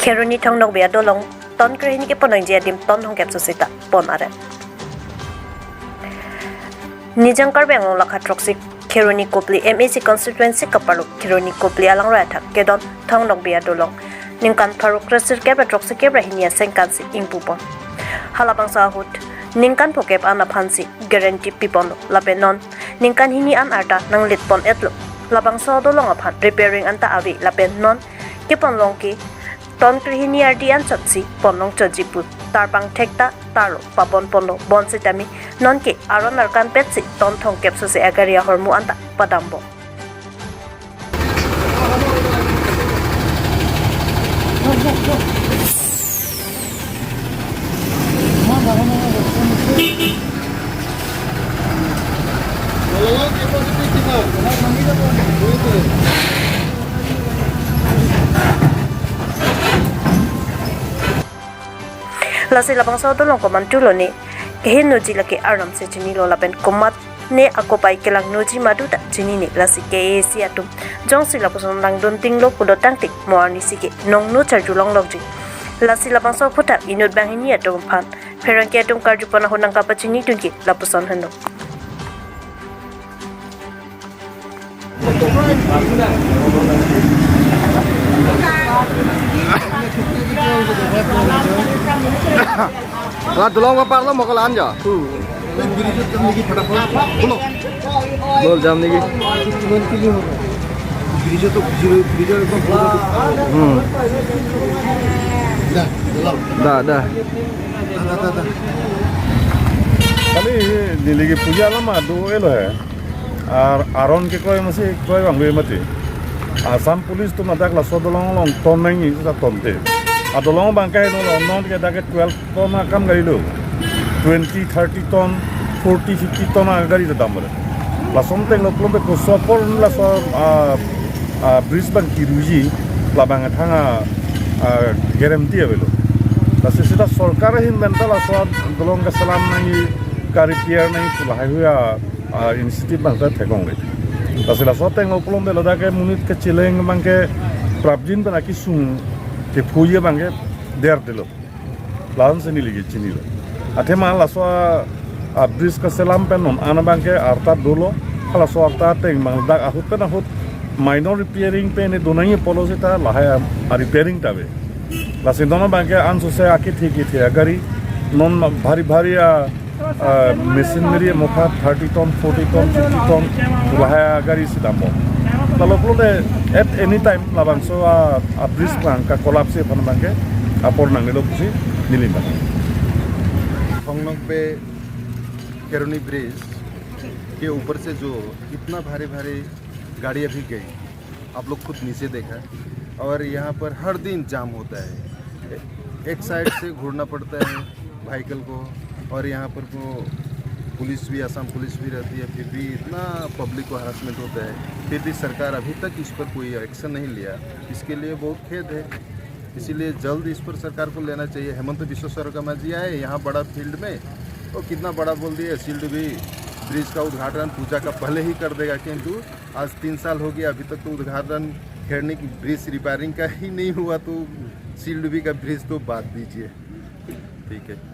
Keruni thong nok bia dolong ton kre ni ke ponong je dim ton hong kep susita pon are Nijang karbeng ong lakha troksi Keruni kopli MEC constituency kapalu Keruni kopli alang ra thak kedon thong nok bia dolong ningkan paruk resir kebra troksi kebra hinia sengkansi ingpupon halabang sahut ningkan pokep ana phansi guarantee pipon labenon ningkan hini an arta nang litpon etlo labang so dolong aphan repairing anta awi laben non kepon longki ton krihini ardian chotsi ponong chojiput tarbang thekta taro papon pono bonsitami nonke aron arkan petsi ton thong kepso se agaria hormu anta padambo Lasi labang sa dolong ko mantulo ni kehin noji laki aram se chini lo laben komat ne akopai kelang noji maduta chini ni lasi ke si atum jong si lapon lang don tinglo kudo tangtik moarni sike nong no charju long logji lasi labang sa phuta inut bang hini atum phan pherang ke atum karju pana honang ka pachini tunki lapuson hendo Lah dolong apa lo mau kelan ya? Bol jam nih. Dah. Kali di lagi puja lama do elo hai. Aron ke koi masih koi bang gue mati. Asam pulis tu madak la sodolong long ton nang isa tonte. Adolong bangkai no non ke daket 12 ton kam gari lo. 20, 30 ton, 40, 50 ton gari da damre. La somteng lo plombe ko sopor la so Brisbane kiruji la bang thanga guarantee avelo. La sesida sarkar hin mental aswa dolong ka salam nang ka repair nang kulai huya initiative bang ta thekong le. Tasila soteng lo plombe lo da ke munit ke chileng bang ke prabjin bana ki sung ke fuye bang ke der dilo. Lawan seni lagi chini lo. Ate ma la so bris ka salam penon ana bang ke arta dolo hala so arta teng bang da ahut pe na hut minor repairing pe ne donai policy ta lahaya repairing ta be. La sindona bang ke anso se aki thiki the agari non bhari machinery moka 30 ton 40 ton 50 ton lahaya agari sidamo. Lalu plode at any time labang so bris bang ka collapse pan bang ke apor nangelo kusi nilimba. फंगनोक पे केरोनी bridge के ऊपर से जो इतना भारी गाड़ियाँ भी गई आप लोग खुद नीचे देखा और यहाँ पर हर दिन जाम होता है एक साइड से घूरना पड़ता है व्हीकल को और यहाँ पर को पुलिस भी असम पुलिस भी रहती है फिर भी इतना पब्लिक को हरासमेंट होता है फिर भी सरकार अभी तक इस पर कोई एक्शन नहीं लिया इसके लिए बहुत खेद है इसीलिए जल्द इस पर सरकार को लेना चाहिए हेमंत बिश्व शर्मा जी आए यहाँ बड़ा फील्ड में तो कितना बड़ा बोल दिए सील्ड भी ब्रिज का उद्घाटन पूजा का पहले ही कर देगा किंतु आज 3 साल हो गया अभी तक तो उद्घाटन खेड़ने की ब्रिज रिपेयरिंग का ही नहीं हुआ तो सील्ड भी का ब्रिज तो बात दीजिए ठीक है।